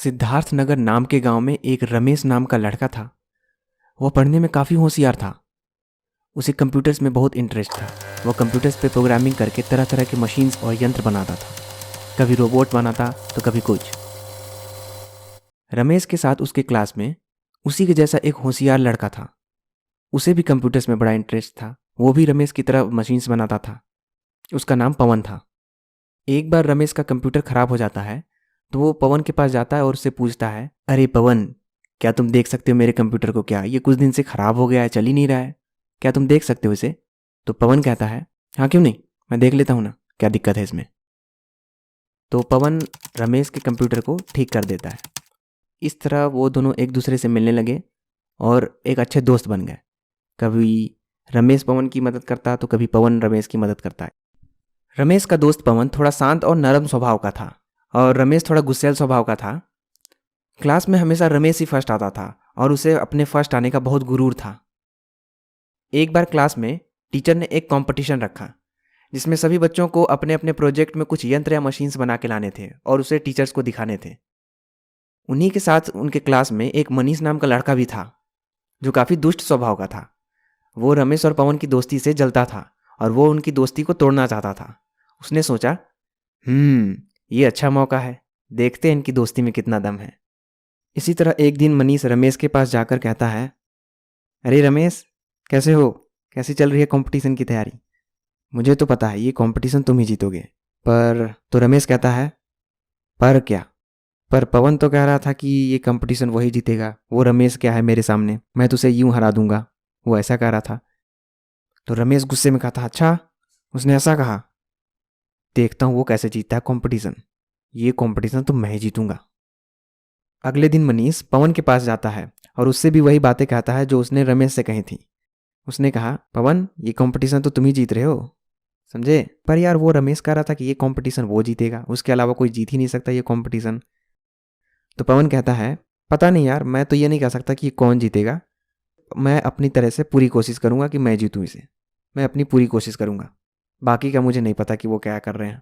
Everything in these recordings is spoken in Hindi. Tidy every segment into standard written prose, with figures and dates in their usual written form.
सिद्धार्थ नगर नाम के गांव में एक रमेश नाम का लड़का था। वह पढ़ने में काफ़ी होशियार था। उसे कंप्यूटर्स में बहुत इंटरेस्ट था। वह कंप्यूटर्स पे प्रोग्रामिंग करके तरह तरह के मशीन्स और यंत्र बनाता था। कभी रोबोट बनाता तो कभी कुछ। रमेश के साथ उसके क्लास में उसी के जैसा एक होशियार लड़का था। उसे भी कंप्यूटर्स में बड़ा इंटरेस्ट था। वो भी रमेश की तरह मशीन्स बनाता था। उसका नाम पवन था। एक बार रमेश का कंप्यूटर खराब हो जाता है तो वो पवन के पास जाता है और उससे पूछता है, अरे पवन, क्या तुम देख सकते हो मेरे कंप्यूटर को? क्या ये कुछ दिन से खराब हो गया है, चल ही नहीं रहा है, क्या तुम देख सकते हो इसे? तो पवन कहता है, हाँ क्यों नहीं, मैं देख लेता हूँ ना, क्या दिक्कत है इसमें। तो पवन रमेश के कंप्यूटर को ठीक कर देता है। इस तरह वो दोनों एक दूसरे से मिलने लगे और एक अच्छे दोस्त बन गए। कभी रमेश पवन की मदद करता तो कभी पवन रमेश की मदद करता है। रमेश का दोस्त पवन थोड़ा शांत और नरम स्वभाव का था और रमेश थोड़ा गुस्सैल स्वभाव का था। क्लास में हमेशा रमेश ही फर्स्ट आता था और उसे अपने फर्स्ट आने का बहुत गुरूर था। एक बार क्लास में टीचर ने एक कंपटीशन रखा जिसमें सभी बच्चों को अपने अपने प्रोजेक्ट में कुछ यंत्र या मशीन्स बना के लाने थे और उसे टीचर्स को दिखाने थे। उन्हीं के साथ उनके क्लास में एक मनीष नाम का लड़का भी था जो काफ़ी दुष्ट स्वभाव का था। वो रमेश और पवन की दोस्ती से जलता था और वो उनकी दोस्ती को तोड़ना चाहता था। उसने सोचा, ये अच्छा मौका है, देखते हैं इनकी दोस्ती में कितना दम है। इसी तरह एक दिन मनीष रमेश के पास जाकर कहता है, अरे रमेश, कैसे हो? कैसी चल रही है कंपटीशन की तैयारी? मुझे तो पता है ये कंपटीशन तुम ही जीतोगे, पर तो रमेश कहता है, पर क्या? पर पवन तो कह रहा था कि ये कंपटीशन वही जीतेगा, वो रमेश क्या है मेरे सामने, मैं तो उसे यूं हरा दूंगा, वो ऐसा कह रहा था। तो रमेश गुस्से में कहता, अच्छा उसने ऐसा कहा, देखता हूँ वो कैसे जीतता है कंपटीशन, ये कंपटीशन तो मैं ही जीतूंगा। अगले दिन मनीष पवन के पास जाता है और उससे भी वही बातें कहता है जो उसने रमेश से कही थी। उसने कहा, पवन, ये कंपटीशन तो तुम ही जीत रहे हो, समझे? पर यार वो रमेश कह रहा था कि ये कंपटीशन वो जीतेगा, उसके अलावा कोई जीत ही नहीं सकता ये कंपटीशन। तो पवन कहता है, पता नहीं यार, मैं तो ये नहीं कह सकता कि कौन जीतेगा, मैं अपनी तरह से पूरी कोशिश करूंगा कि मैं जीतूं इसे, मैं अपनी पूरी कोशिश करूंगा, बाकी का मुझे नहीं पता कि वो क्या कर रहे हैं।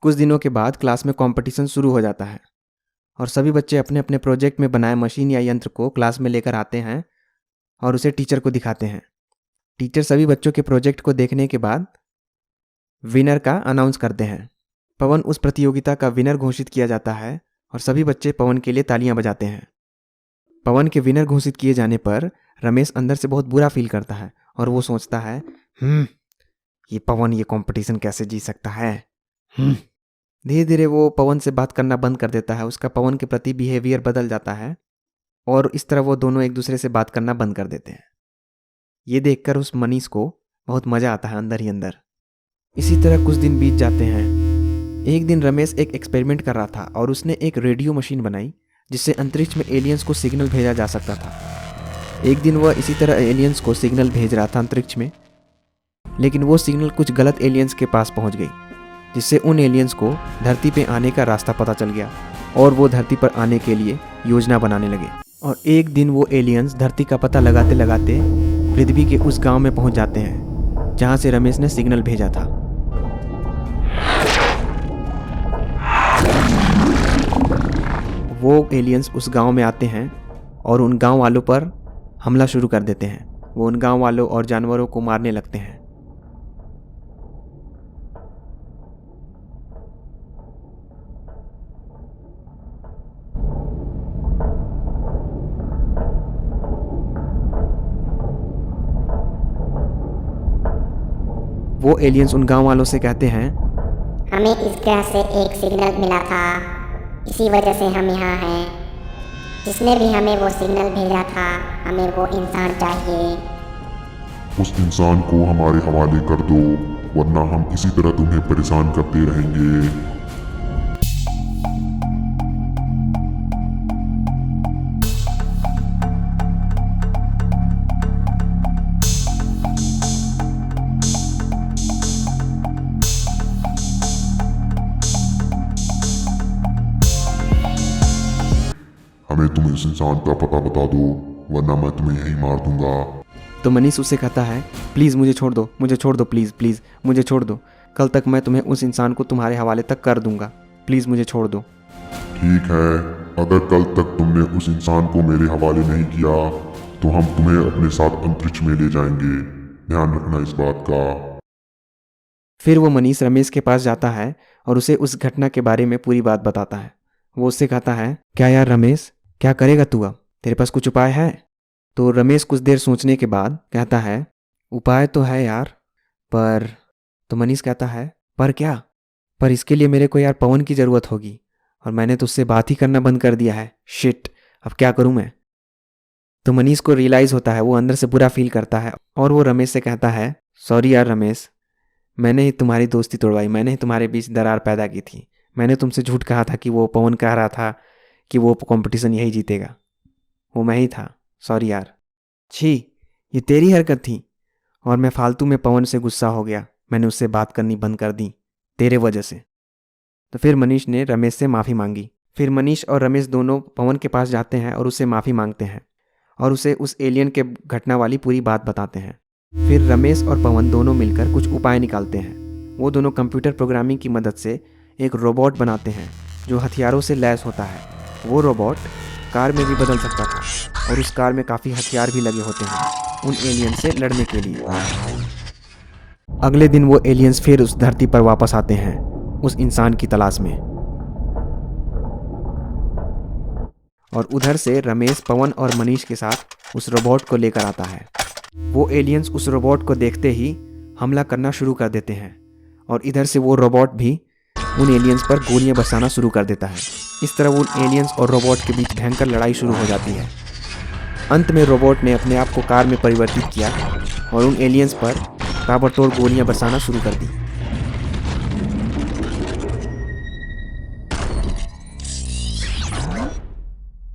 कुछ दिनों के बाद क्लास में कंपटीशन शुरू हो जाता है और सभी बच्चे अपने अपने प्रोजेक्ट में बनाए मशीन या यंत्र को क्लास में लेकर आते हैं और उसे टीचर को दिखाते हैं। टीचर सभी बच्चों के प्रोजेक्ट को देखने के बाद विनर का अनाउंस करते हैं। पवन उस प्रतियोगिता का विनर घोषित किया जाता है और सभी बच्चे पवन के लिए तालियां बजाते हैं। पवन के विनर घोषित किए जाने पर रमेश अंदर से बहुत बुरा फील करता है और वो सोचता है, ये पवन ये कंपटीशन कैसे जीत सकता है। धीरे धीरे वो पवन से बात करना बंद कर देता है। उसका पवन के प्रति बिहेवियर बदल जाता है और इस तरह वो दोनों एक दूसरे से बात करना बंद कर देते हैं। ये देखकर उस मनीष को बहुत मजा आता है अंदर ही अंदर। इसी तरह कुछ दिन बीत जाते हैं। एक दिन रमेश एक एक्सपेरिमेंट कर रहा था और उसने एक रेडियो मशीन बनाई जिससे अंतरिक्ष में एलियंस को सिग्नल भेजा जा सकता था। एक दिन वह इसी तरह एलियंस को सिग्नल भेज रहा था अंतरिक्ष में, लेकिन वो सिग्नल कुछ गलत एलियंस के पास पहुंच गई, जिससे उन एलियंस को धरती पे आने का रास्ता पता चल गया और वो धरती पर आने के लिए योजना बनाने लगे। और एक दिन वो एलियंस धरती का पता लगाते लगाते पृथ्वी के उस गांव में पहुंच जाते हैं जहां से रमेश ने सिग्नल भेजा था। वो एलियंस उस गांव में आते हैं और उन गांव वालों पर हमला शुरू कर देते हैं। वो उन गांव वालों और जानवरों को मारने लगते हैं। वो एलियंस उन गांव वालों से कहते हैं, हमें इस ग्रह से एक सिग्नल मिला था, इसी वजह से हम यहाँ हैं। जिसने भी हमें वो सिग्नल भेजा था, हमें वो इंसान चाहिए। उस इंसान को हमारे हवाले कर दो, वरना हम इसी तरह तुम्हें परेशान करते रहेंगे। हमें तुम इस इंसान का पता बता दो, वरना मैं तुम्हें यहीं मार दूंगा। तो मनीष उससे कहता है, प्लीज़ मुझे छोड़ दो, मुझे छोड़ दो, प्लीज़ मुझे छोड़ दो, कल तक मैं तुम्हें उस इंसान को तुम्हारे हवाले तक कर दूंगा, प्लीज़ मुझे छोड़ दो। ठीक है, अगर कल तक तुमने उस इंसान को मेरे हवाले नहीं किया तो हम तुम्हें अपने साथ अंतरिक्ष में ले जाएंगे, ध्यान रखना इस बात का। फिर वो मनीष रमेश के पास जाता है और उसे उस घटना के बारे में पूरी बात बताता है। वो उससे कहता है, क्या यार रमेश, क्या करेगा तू अब, तेरे पास कुछ उपाय है? तो रमेश कुछ देर सोचने के बाद कहता है, उपाय तो है यार, पर। तो मनीष कहता है, पर क्या? पर इसके लिए मेरे को यार पवन की ज़रूरत होगी, और मैंने तो उससे बात ही करना बंद कर दिया है। शिट, अब क्या करूं मैं? तो मनीष को रियलाइज़ होता है, वो अंदर से बुरा फील करता है और वो रमेश से कहता है, सॉरी यार रमेश, मैंने ही तुम्हारी दोस्ती तोड़वाई, मैंने ही तुम्हारे बीच दरार पैदा की थी। मैंने तुमसे झूठ कहा था कि वो पवन कह रहा था कि वो कंपटीशन यही जीतेगा, वो मैं ही था। सॉरी यार। छी, ये तेरी हरकत थी, और मैं फालतू में पवन से गुस्सा हो गया, मैंने उससे बात करनी बंद कर दी तेरे वजह से। तो फिर मनीष ने रमेश से माफ़ी मांगी। फिर मनीष और रमेश दोनों पवन के पास जाते हैं और उससे माफ़ी मांगते हैं और उसे उस एलियन के घटना वाली पूरी बात बताते हैं। फिर रमेश और पवन दोनों मिलकर कुछ उपाय निकालते हैं। वो दोनों कंप्यूटर प्रोग्रामिंग की मदद से एक रोबोट बनाते हैं जो हथियारों से लैस होता है। वो रोबोट कार में भी बदल सकता था और उस कार में काफ़ी हथियार भी लगे होते हैं उन एलियन से लड़ने के लिए। अगले दिन वो एलियंस फिर उस धरती पर वापस आते हैं उस इंसान की तलाश में, और उधर से रमेश पवन और मनीष के साथ उस रोबोट को लेकर आता है। वो एलियंस उस रोबोट को देखते ही हमला करना शुरू कर देते हैं और इधर से वो रोबोट भी उन एलियंस पर गोलियां बरसाना शुरू कर देता है। इस तरह उन एलियंस और रोबोट के बीच भयंकर लड़ाई शुरू हो जाती है। अंत में रोबोट ने अपने आप को कार में परिवर्तित किया और उन एलियंस पर ताबड़तोड़ गोलियां बरसाना शुरू कर दी।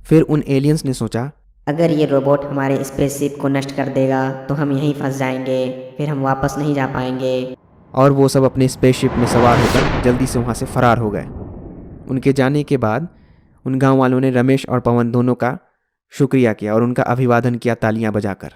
फिर उन एलियंस ने सोचा, अगर ये रोबोट हमारे स्पेसशिप को नष्ट कर देगा तो हम यहीं फंस जाएंगे, फिर हम वापस नहीं जा पाएंगे। और वो सब अपने स्पेसशिप में सवार होकर जल्दी से वहाँ से फरार हो गए। उनके जाने के बाद उन गांव वालों ने रमेश और पवन दोनों का शुक्रिया किया और उनका अभिवादन किया तालियां बजाकर।